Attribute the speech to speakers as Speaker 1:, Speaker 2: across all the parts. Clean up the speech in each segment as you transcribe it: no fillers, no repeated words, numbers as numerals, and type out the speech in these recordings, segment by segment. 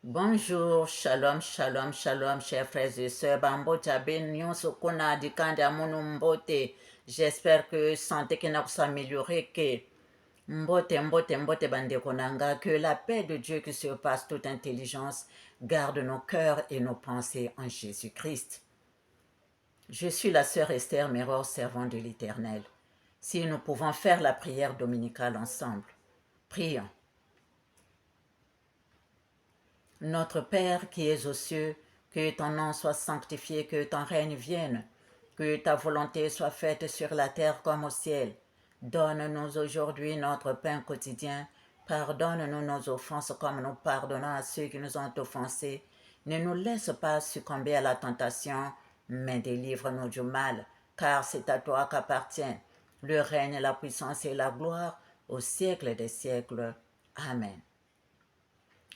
Speaker 1: Bonjour, shalom, shalom, shalom, chers frères et sœurs. Bambota benyon sokona dikande amunu mbote. J'espère que santé qui n'a pas amélioré que mbote bande konanga, que la paix de Dieu qui surpasse toute intelligence garde nos cœurs et nos pensées en Jésus-Christ. Je suis la sœur Esther Méror, servante de l'Éternel. Si nous pouvons faire la prière dominicale ensemble, prions. Notre Père qui es aux cieux, que ton nom soit sanctifié, que ton règne vienne, que ta volonté soit faite sur la terre comme au ciel. Donne-nous aujourd'hui notre pain quotidien. Pardonne-nous nos offenses comme nous pardonnons à ceux qui nous ont offensés. Ne nous laisse pas succomber à la tentation, mais délivre-nous du mal, car c'est à toi qu'appartient le règne, la puissance et la gloire au siècle des siècles. Amen.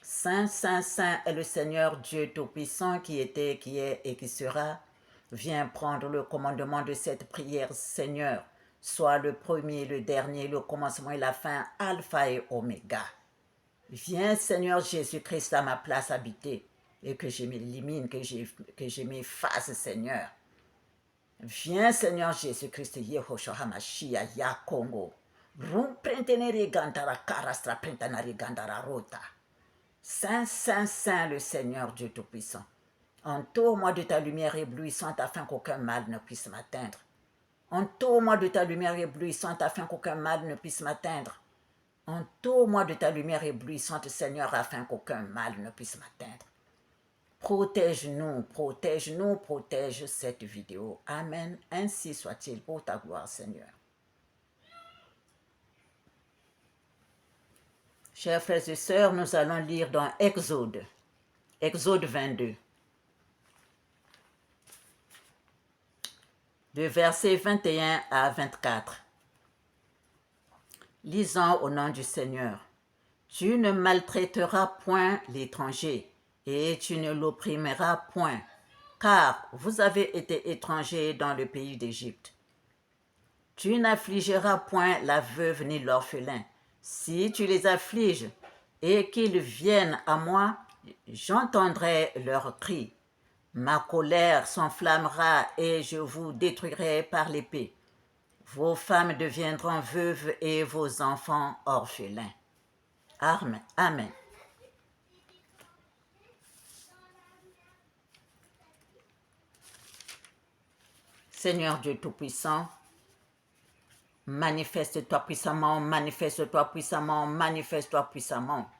Speaker 1: Saint, Saint, Saint est le Seigneur Dieu Tout-Puissant qui était, qui est et qui sera. Viens prendre le commandement de cette prière, Seigneur. Sois le premier, le dernier, le commencement et la fin, Alpha et Oméga. Viens, Seigneur Jésus-Christ, à ma place habiter et que je m'élimine, que je m'efface, Seigneur. Viens, Seigneur Jésus-Christ, Yehoshua Mashiach, Ya Congo. Rum prentenere gandara karastra prentanari gandara rota. Saint, Saint, Saint, le Seigneur Dieu Tout-Puissant, entoure-moi de ta lumière éblouissante afin qu'aucun mal ne puisse m'atteindre. Entoure-moi de ta lumière éblouissante afin qu'aucun mal ne puisse m'atteindre. Entoure-moi de ta lumière éblouissante, Seigneur, afin qu'aucun mal ne puisse m'atteindre. Protège-nous, protège-nous, protège cette vidéo. Amen. Ainsi soit-il pour ta gloire, Seigneur. Chers frères et sœurs, nous allons lire dans Exode 22. De versets 21 à 24. Lisons au nom du Seigneur. Tu ne maltraiteras point l'étranger, et tu ne l'opprimeras point, car vous avez été étrangers dans le pays d'Égypte. Tu n'affligeras point la veuve ni l'orphelin. Si tu les affliges et qu'ils viennent à moi, j'entendrai leurs cris. Ma colère s'enflammera et je vous détruirai par l'épée. Vos femmes deviendront veuves et vos enfants orphelins. Amen. Amen. Seigneur Dieu Tout-Puissant, manifeste-toi puissamment, manifeste-toi puissamment, manifeste-toi puissamment.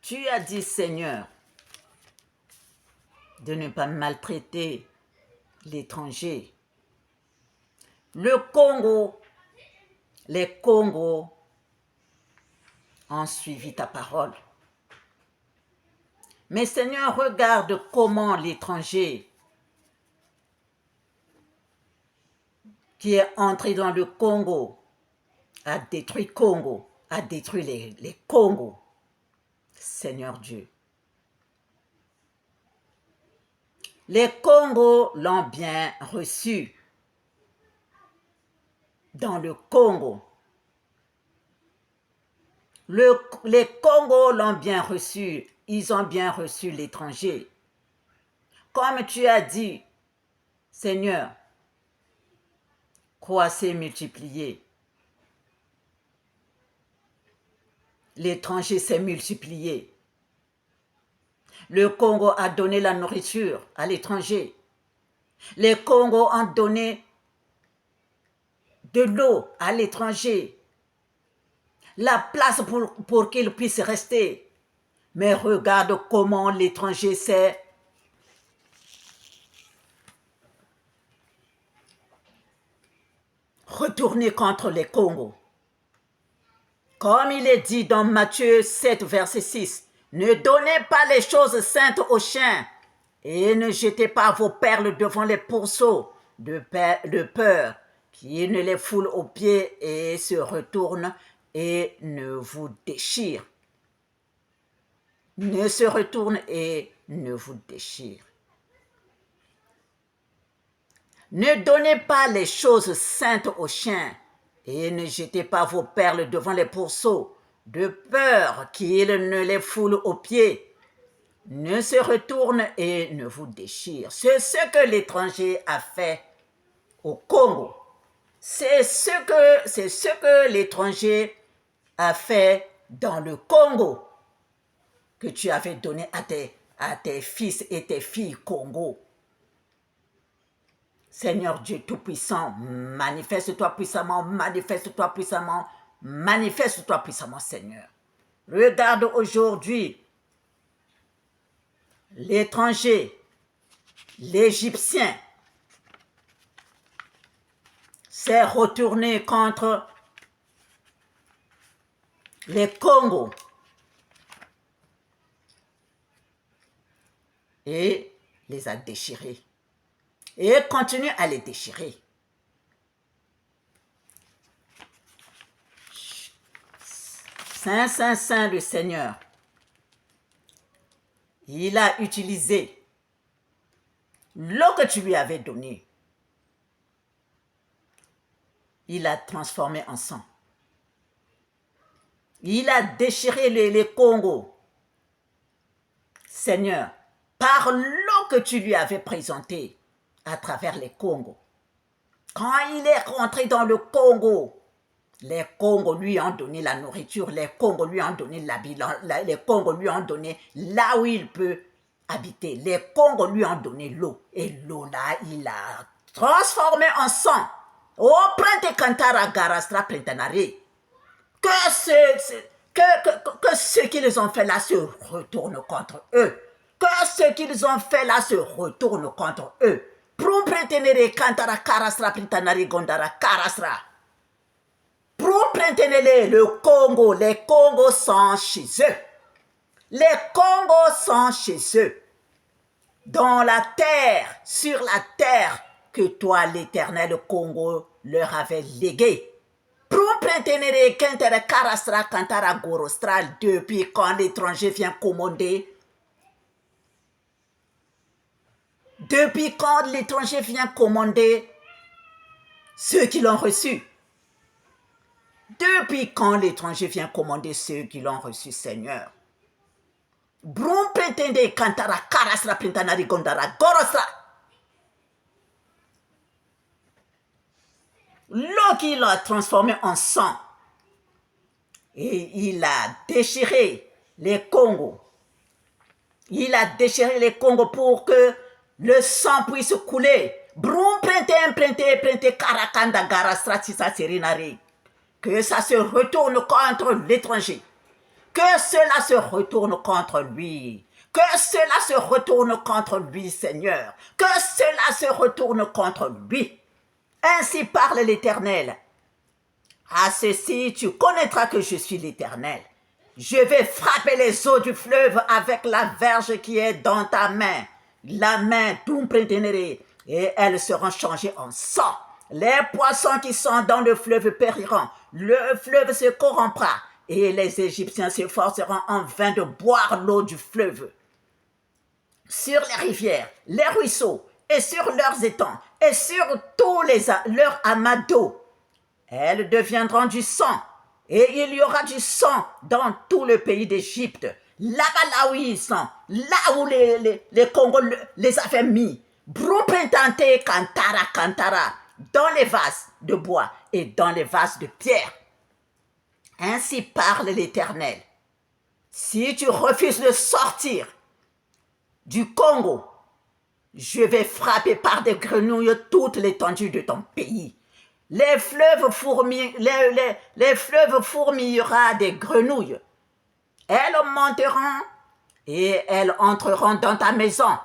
Speaker 1: Tu as dit, Seigneur, de ne pas maltraiter l'étranger. Le Congo, les Congos ont suivi ta parole. Mais Seigneur, regarde comment l'étranger qui est entré dans le Congo a détruit Congo, a détruit les Congos. Seigneur Dieu. Les Congos l'ont bien reçu. Dans le Congo. Les Congos l'ont bien reçu. Ils ont bien reçu l'étranger. Comme tu as dit, Seigneur, croissez, multipliez. L'étranger s'est multiplié. Le Congo a donné la nourriture à l'étranger. Les Congos ont donné de l'eau à l'étranger. La place pour qu'il puisse rester. Mais regarde comment l'étranger s'est retourné contre les Congos. Comme il est dit dans Matthieu 7, verset 6, « Ne donnez pas les choses saintes aux chiens et ne jetez pas vos perles devant les pourceaux de peur qui ne les foulent aux pieds et se retournent et ne vous déchirent. » Ne se retourne et ne vous déchire. Ne donnez pas les choses saintes aux chiens et ne jetez pas vos perles devant les pourceaux de peur qu'il ne les foule aux pieds, ne se retourne et ne vous déchire. C'est ce que l'étranger a fait au Congo. C'est ce que l'étranger a fait dans le Congo, que tu avais donné à tes fils et tes filles Congo. Seigneur Dieu Tout-Puissant, manifeste-toi puissamment, manifeste-toi puissamment, manifeste-toi puissamment, Seigneur. Regarde aujourd'hui l'étranger, l'Égyptien, s'est retourné contre les Congos et les a déchirés. Et continue à les déchirer. Saint, Saint, Saint le Seigneur, il a utilisé l'eau que tu lui avais donnée. Il a transformé en sang. Il a déchiré les Congos. Seigneur, par l'eau que tu lui avais présentée à travers les Congos. Quand il est rentré dans le Congo, les Congos lui ont donné la nourriture, les Congos lui ont donné l'habillement, les Congos lui ont donné là où il peut habiter. Les Congos lui ont donné l'eau. Et l'eau là, il a transformé en sang. Oh, prente cantara garastra prentanari. Que ce qu'ils ont fait là se retourne contre eux. Que ce qu'ils ont fait là se retourne contre eux. Prum pretenere cantara carastra prentanari gondara carastra. Prum pretenere le Congo. Les Congos sont chez eux. Les Congos sont chez eux. Dans la terre, sur la terre que toi, l'Éternel Congo, leur avait légué. Depuis quand l'étranger vient commander, ceux qui l'ont reçu. Depuis quand l'étranger vient commander ceux qui l'ont reçu, Seigneur. L'eau qu'il a transformée en sang. Et il a déchiré les Congos. Il a déchiré les Congos pour que le sang puisse couler. Que ça se retourne contre l'étranger. Que cela se retourne contre lui. Que cela se retourne contre lui, Seigneur. Que cela se retourne contre lui. Ainsi parle l'Éternel. À ceci, tu connaîtras que je suis l'Éternel. Je vais frapper les eaux du fleuve avec la verge qui est dans ta main. La main d'Umpretenere. Et elles seront changées en sang. Les poissons qui sont dans le fleuve périront. Le fleuve se corrompra. Et les Égyptiens s'efforceront en vain de boire l'eau du fleuve. Sur les rivières, les ruisseaux, et sur leurs étangs, et sur tous leurs amas d'eau, elles deviendront du sang, et il y aura du sang dans tout le pays d'Égypte. Là-bas, là où ils sont, là où les Congos les avaient mis, Broupentante Kantara Kantara, dans les vases de bois et dans les vases de pierre. Ainsi parle l'Éternel. Si tu refuses de sortir du Congo, je vais frapper par des grenouilles toute l'étendue de ton pays. Les fleuves fourmillera des grenouilles. Elles monteront et elles entreront dans ta maison,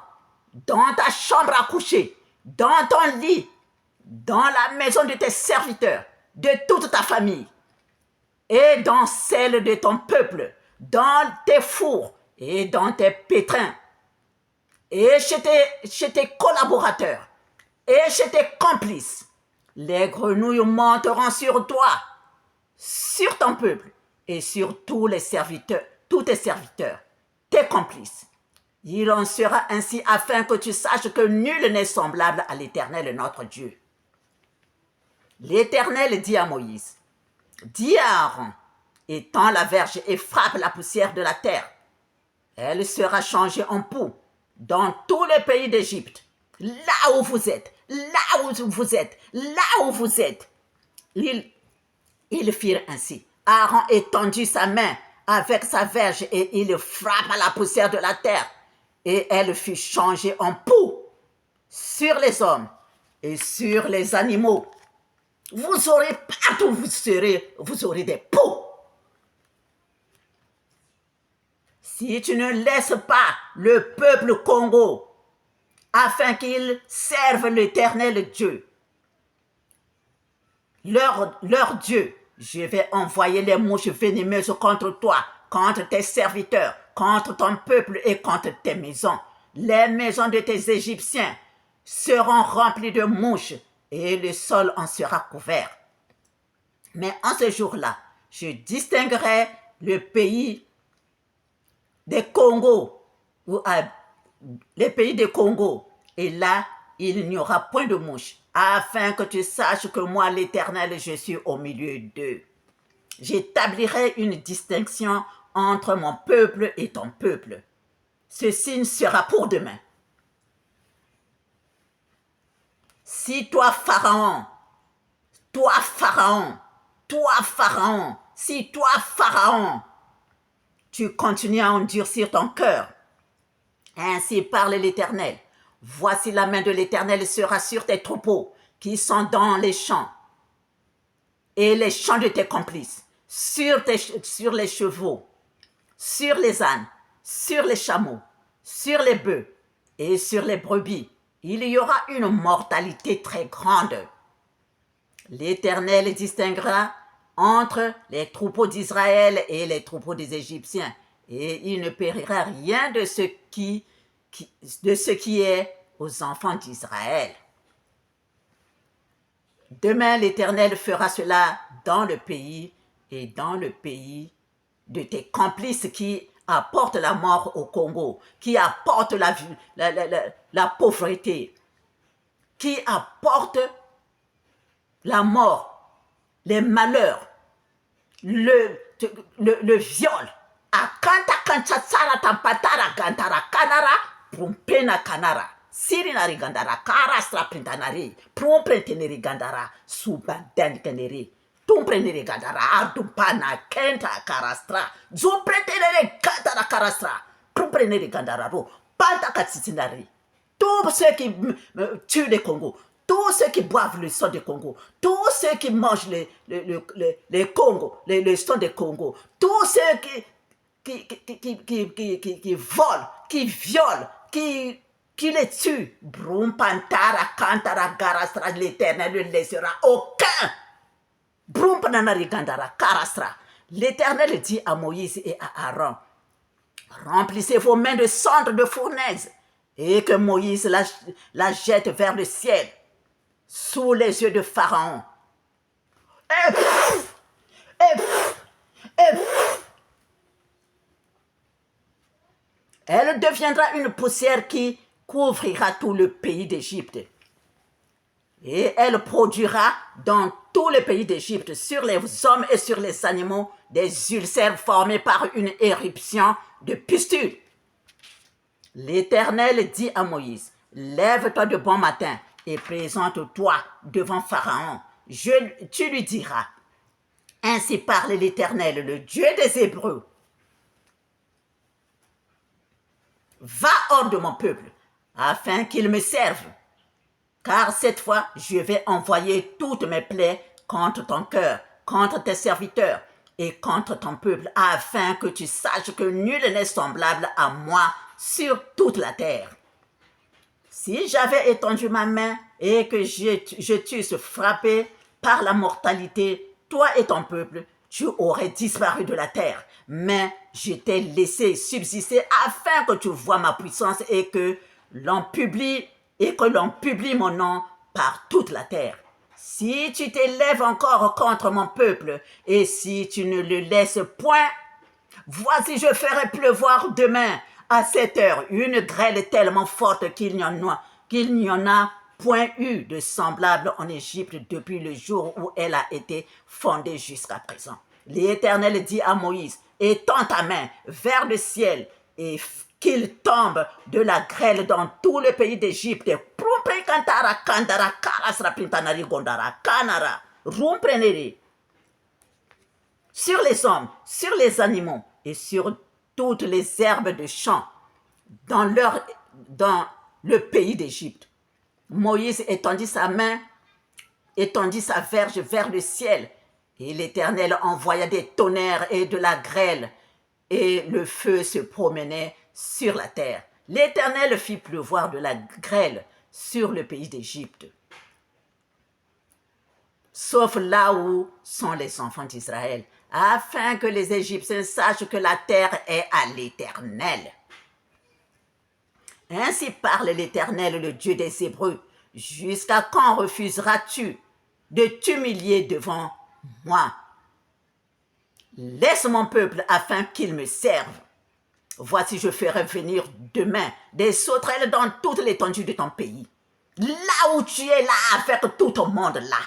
Speaker 1: dans ta chambre à coucher, dans ton lit, dans la maison de tes serviteurs, de toute ta famille, et dans celle de ton peuple, dans tes fours et dans tes pétrins, et chez tes collaborateurs, et chez tes complices. Les grenouilles monteront sur toi, sur ton peuple, et sur tous tes serviteurs, tes complices. Il en sera ainsi afin que tu saches que nul n'est semblable à l'Éternel notre Dieu. L'Éternel dit à Moïse, dis à Aaron et tend la verge et frappe la poussière de la terre. Elle sera changée en poux dans tous les pays d'Égypte. Là où vous êtes, là où vous êtes, là où vous êtes. Ils firent ainsi. Aaron étendit sa main avec sa verge et il frappa la poussière de la terre. Et elle fut changée en poux sur les hommes et sur les animaux. Vous aurez partout où vous aurez des poux. Si tu ne laisses pas le peuple Congo afin qu'il serve l'Éternel Dieu, leur Dieu, je vais envoyer les mouches venimeuses contre toi, contre tes serviteurs, contre ton peuple et contre tes maisons. Les maisons de tes Égyptiens seront remplies de mouches et le sol en sera couvert. Mais en ce jour-là, je distinguerai le pays des Congo, les pays des Congo, et là, il n'y aura point de mouches, afin que tu saches que moi, l'Éternel, je suis au milieu d'eux. J'établirai une distinction entre mon peuple et ton peuple. Ce signe sera pour demain. Si toi, Pharaon, si toi, Pharaon, tu continues à endurcir ton cœur, ainsi parle l'Éternel. Voici la main de l'Éternel sera sur tes troupeaux qui sont dans les champs et les champs de tes complices, sur les chevaux, sur les ânes, sur les chameaux, sur les bœufs et sur les brebis. Il y aura une mortalité très grande. L'Éternel distinguera entre les troupeaux d'Israël et les troupeaux des Égyptiens, et il ne périra rien de ce qui est aux enfants d'Israël. Demain, l'Éternel fera cela dans le pays et dans le pays de tes complices qui apportent la mort au Congo, qui apportent la pauvreté, qui apportent la mort, les malheurs, le viol. Akanta kanchatsara tampatara gantara kanara prumpena kanara. Sirinari gandara karastra printanari prumpreteneri gandara subandanteneri. Tumpreneri gandara ardumpana kenta karastra. Zumpreteneri gandara karastra. Prumpreneri gandara ro. Panta katsitsinari. Tous ceux qui tuent les Congos, tous ceux qui boivent le sang du Congo, tous ceux qui mangent les Congos, le sang des Congo, tous ceux qui volent, qui violent, qui les tuent. Brumpantara, kantara, garastra, l'Éternel ne laissera aucun. Brumpananari, gandara, karastra. L'Éternel dit à Moïse et à Aaron, remplissez vos mains de cendres de fournaise, et que Moïse la jette vers le ciel, sous les yeux de Pharaon. Elle deviendra une poussière qui couvrira tout le pays d'Égypte. Et elle produira dans tout le pays d'Égypte, sur les hommes et sur les animaux, des ulcères formés par une éruption de pustules. L'Éternel dit à Moïse, lève-toi de bon matin et présente-toi devant Pharaon. Tu lui diras, ainsi parle l'Éternel, le Dieu des Hébreux. Va hors de mon peuple, afin qu'il me serve. Car cette fois, je vais envoyer toutes mes plaies contre ton cœur, contre tes serviteurs et contre ton peuple, afin que tu saches que nul n'est semblable à moi sur toute la terre. Si j'avais étendu ma main et que je t'eusse frappé par la mortalité, toi et ton peuple, tu aurais disparu de la terre. Mais je t'ai laissé subsister afin que tu vois ma puissance et que l'on publie mon nom par toute la terre. Si tu t'élèves encore contre mon peuple et si tu ne le laisses point, voici je ferai pleuvoir demain à cette heure une grêle tellement forte qu'il n'y en a point eu de semblable en Égypte depuis le jour où elle a été fondée jusqu'à présent. L'Éternel dit à Moïse, étends ta main vers le ciel et qu'il tombe de la grêle dans tout le pays d'Égypte. Sur les hommes, sur les animaux et sur toutes les herbes de champ dans le pays d'Égypte. Moïse étendit sa main, étendit sa verge vers le ciel, et l'Éternel envoya des tonnerres et de la grêle, et le feu se promenait sur la terre. L'Éternel fit pleuvoir de la grêle sur le pays d'Égypte, sauf là où sont les enfants d'Israël, afin que les Égyptiens sachent que la terre est à l'Éternel. Ainsi parle l'Éternel, le Dieu des Hébreux. Jusqu'à quand refuseras-tu de t'humilier devant moi? Laisse mon peuple afin qu'il me serve. Voici, je ferai venir demain des sauterelles dans toute l'étendue de ton pays. Là où tu es là avec tout le monde là.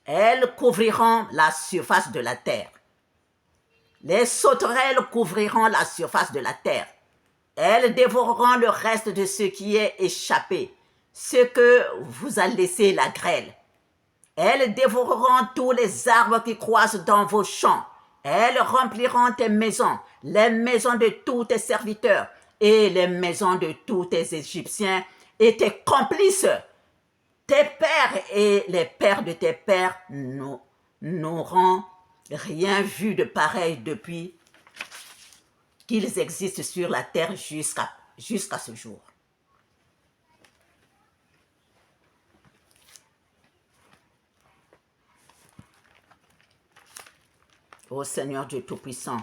Speaker 1: Elles couvriront la surface de la terre. Les sauterelles couvriront la surface de la terre. Elles dévoreront le reste de ce qui est échappé, ce que vous a laissé la grêle. Elles dévoreront tous les arbres qui croissent dans vos champs. Elles rempliront tes maisons, les maisons de tous tes serviteurs et les maisons de tous tes Égyptiens et tes complices. Tes pères et les pères de tes pères n'auront rien vu de pareil depuis qu'ils existent sur la terre jusqu'à ce jour. Ô Seigneur Dieu Tout-Puissant,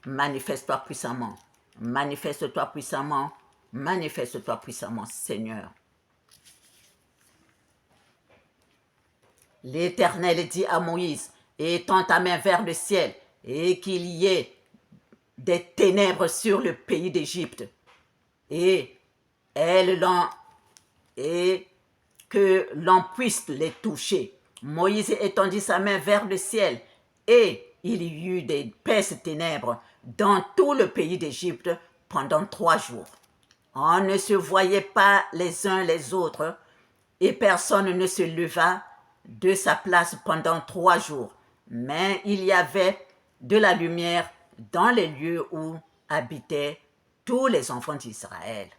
Speaker 1: manifeste-toi puissamment, manifeste-toi puissamment, manifeste-toi puissamment, Seigneur. L'Éternel dit à Moïse, étends ta main vers le ciel et qu'il y ait des ténèbres sur le pays d'Égypte et que l'on puisse les toucher. Moïse étendit sa main vers le ciel et il y eut d'épaisses ténèbres dans tout le pays d'Égypte pendant 3 jours. On ne se voyait pas les uns les autres et personne ne se leva de sa place pendant 3 jours. Mais il y avait de la lumière dans les lieux où habitaient tous les enfants d'Israël.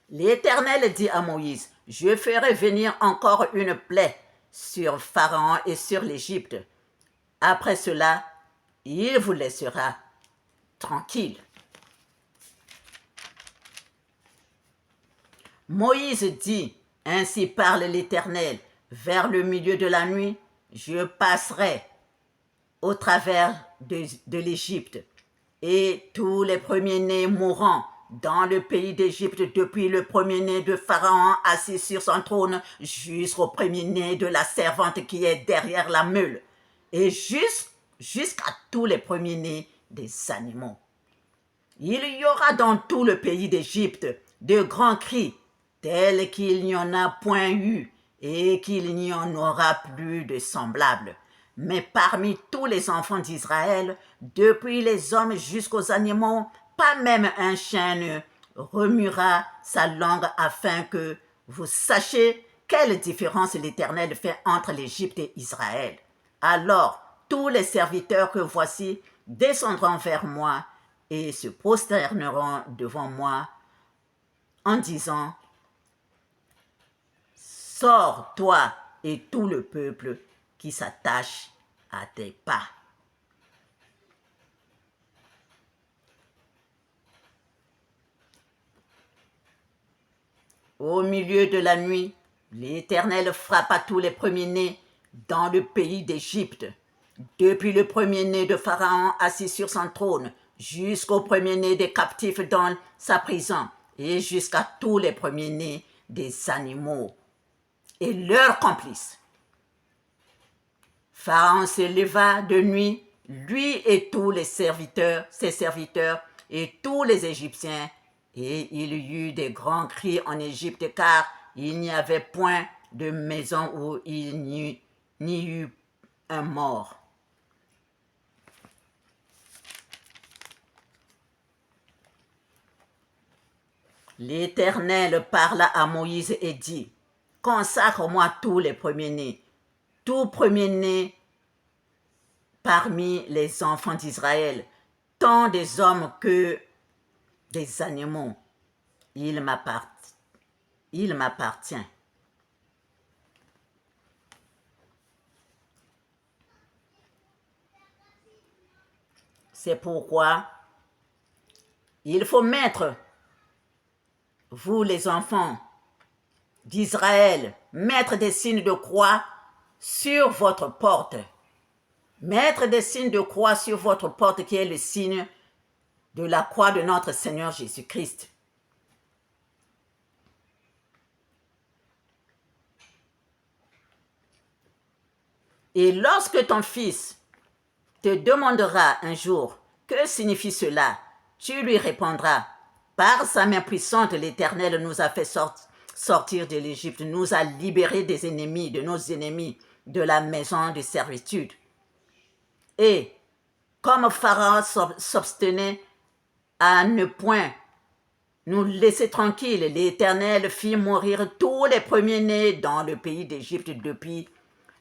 Speaker 1: L'Éternel dit à Moïse, je ferai venir encore une plaie sur Pharaon et sur l'Égypte. Après cela, il vous laissera tranquille. Moïse dit, ainsi parle l'Éternel, vers le milieu de la nuit, je passerai au travers de l'Égypte, et tous les premiers-nés mourront dans le pays d'Égypte, depuis le premier-né de Pharaon assis sur son trône jusqu'au premier-né de la servante qui est derrière la meule, et jusqu'à tous les premiers-nés des animaux. Il y aura dans tout le pays d'Égypte de grands cris, tels qu'il n'y en a point eu, et qu'il n'y en aura plus de semblables. Mais parmi tous les enfants d'Israël, depuis les hommes jusqu'aux animaux, pas même un chien ne remuera sa langue afin que vous sachiez quelle différence l'Éternel fait entre l'Égypte et Israël. Alors, tous les serviteurs que voici descendront vers moi et se prosterneront devant moi en disant, sors, toi et tout le peuple qui s'attache à tes pas. Au milieu de la nuit, l'Éternel frappa tous les premiers-nés dans le pays d'Égypte, depuis le premier-né de Pharaon assis sur son trône, jusqu'au premier-né des captifs dans sa prison, et jusqu'à tous les premiers-nés des animaux et leurs complices. Pharaon se leva de nuit, lui et tous les serviteurs, ses serviteurs et tous les Égyptiens, Et il y eut des grands cris en Égypte, car il n'y avait point de maison où il n'y eut un mort. L'Éternel parla à Moïse et dit, « Consacre-moi tous les premiers-nés, tout premier-né parmi les enfants d'Israël, tant des hommes que des animaux. Il m'appartient. C'est pourquoi il faut mettre, vous les enfants d'Israël, mettre des signes de croix sur votre porte. Mettre des signes de croix sur votre porte qui est le signe de la croix de notre Seigneur Jésus-Christ. Et lorsque ton fils te demandera un jour, que signifie cela? Tu lui répondras, par sa main puissante, l'Éternel nous a fait sortir de l'Égypte, nous a libérés des ennemis, de nos ennemis, de la maison de servitude. Et comme Pharaon s'obstinait à ne point nous laisser tranquilles, l'Éternel fit mourir tous les premiers-nés dans le pays d'Égypte, depuis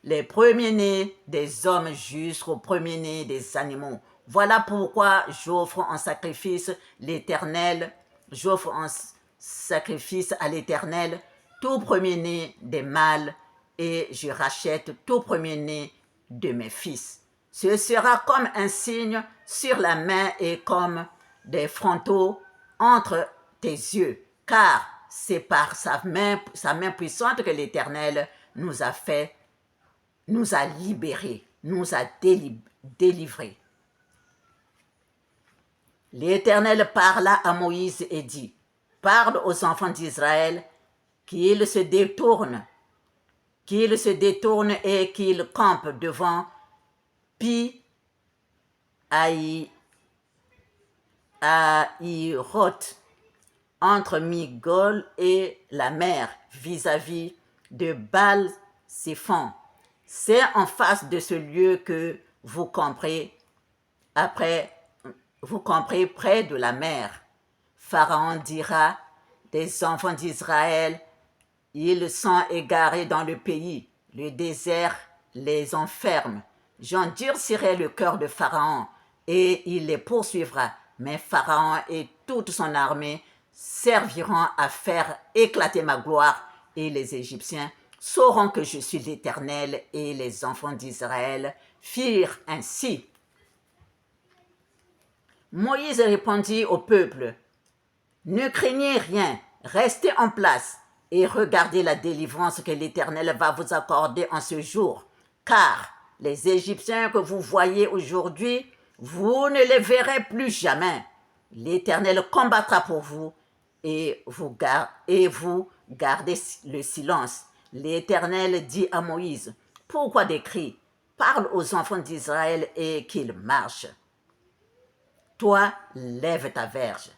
Speaker 1: les premiers-nés des hommes jusqu'aux premiers-nés des animaux. Voilà pourquoi j'offre en sacrifice l'Éternel, j'offre en sacrifice à l'Éternel tout premier-né des mâles, et je rachète tout premier-né de mes fils. Ce sera comme un signe sur la main et comme des frontaux entre tes yeux, car c'est par sa main puissante que l'Éternel nous a libérés, nous a délivrés. L'Éternel parla à Moïse et dit, « Parle aux enfants d'Israël qu'ils se détournent et qu'ils campent devant Pi-Hahiroth, entre Migdol et la mer, vis-à-vis de Baal-Séphon. C'est en face de ce lieu que vous camperez près de la mer. Pharaon dira des enfants d'Israël, ils sont égarés dans le pays, le désert les enferme. J'endurcirai le cœur de Pharaon et il les poursuivra. Mais Pharaon et toute son armée serviront à faire éclater ma gloire, et les Égyptiens sauront que je suis l'Éternel. Et les enfants d'Israël firent ainsi. Moïse répondit au peuple, « Ne craignez rien, restez en place et regardez la délivrance que l'Éternel va vous accorder en ce jour, car les Égyptiens que vous voyez aujourd'hui, vous ne les verrez plus jamais. L'Éternel combattra pour vous et vous gardez le silence. » L'Éternel dit à Moïse, « Pourquoi des cris? Parle aux enfants d'Israël et qu'ils marchent. Toi, lève ta verge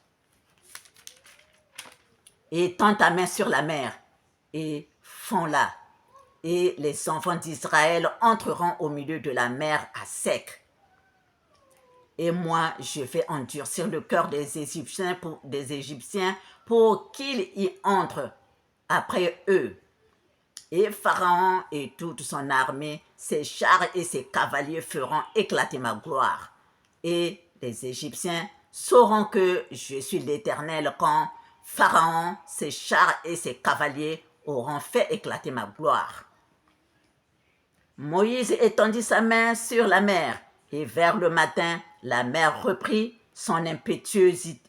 Speaker 1: et tends ta main sur la mer et fonds-la. Et les enfants d'Israël entreront au milieu de la mer à sec. Et moi, je vais endurcir le cœur des Égyptiens pour qu'ils y entrent après eux. Et Pharaon et toute son armée, ses chars et ses cavaliers feront éclater ma gloire. Et les Égyptiens sauront que je suis l'Éternel quand Pharaon, ses chars et ses cavaliers auront fait éclater ma gloire. » Moïse étendit sa main sur la mer, et vers le matin, la mer reprit son impétuosité,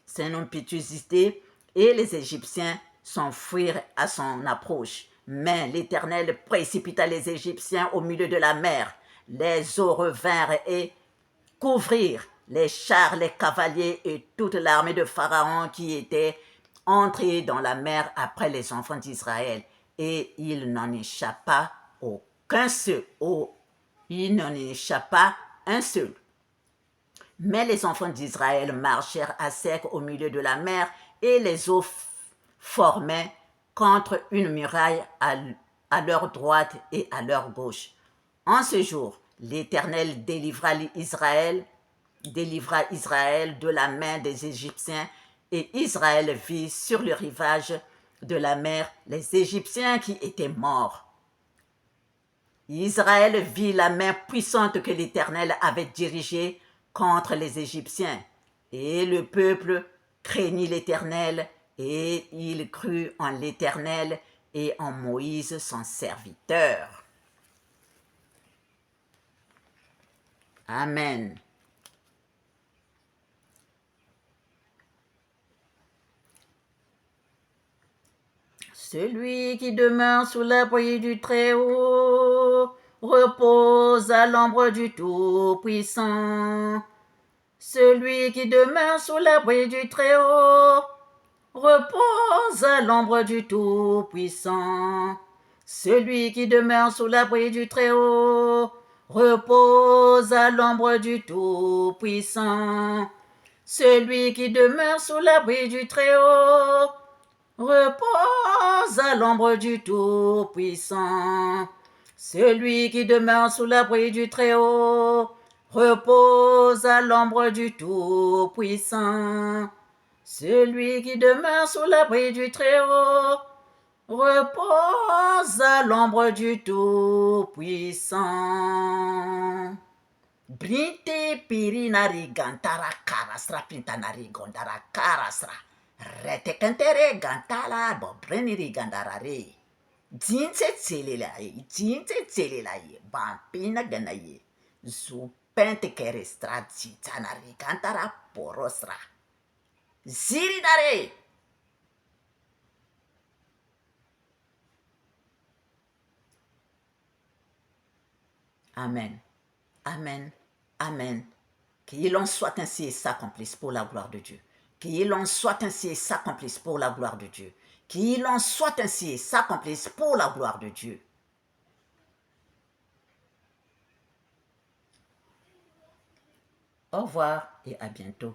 Speaker 1: et les Égyptiens s'enfuirent à son approche. Mais l'Éternel précipita les Égyptiens au milieu de la mer. Les eaux revinrent et couvrirent les chars, les cavaliers et toute l'armée de Pharaon qui était entrée dans la mer après les enfants d'Israël. Et il n'en échappa un seul. Mais les enfants d'Israël marchèrent à sec au milieu de la mer et les eaux formaient contre une muraille à leur droite et à leur gauche. En ce jour, l'Éternel délivra Israël de la main des Égyptiens, et Israël vit sur le rivage de la mer les Égyptiens qui étaient morts. Israël vit la main puissante que l'Éternel avait dirigée contre les Égyptiens, et le peuple craignit l'Éternel, et il crut en l'Éternel et en Moïse son serviteur. Amen. Celui qui demeure sous l'abri du Très-Haut repose à l'ombre du Tout-Puissant. Celui qui demeure sous l'abri du Très-Haut repose à l'ombre du Tout-Puissant. Celui qui demeure sous l'abri du Très-Haut repose à l'ombre du Tout-Puissant. Celui qui demeure sous l'abri du Très-Haut repose à l'ombre du Tout-Puissant. Celui qui demeure sous l'abri du Très-Haut repose à l'ombre du Tout-Puissant. Celui qui demeure sous l'abri du Très-Haut repose à l'ombre du Tout-Puissant. Brinte pirinari gantara karasra pintanari gondara karasra. Rete kantere gantala bo breniri gandarare. Jinse tselelaye, bampina ganaye. Zupente kerestra jitanari gantara porosra. Zirinare. Amen. Amen. Amen. Qu'il en soit ainsi et s'accomplisse pour la gloire de Dieu. Qu'il en soit ainsi et s'accomplisse pour la gloire de Dieu. Qu'il en soit ainsi et s'accomplisse pour la gloire de Dieu. Au revoir et à bientôt.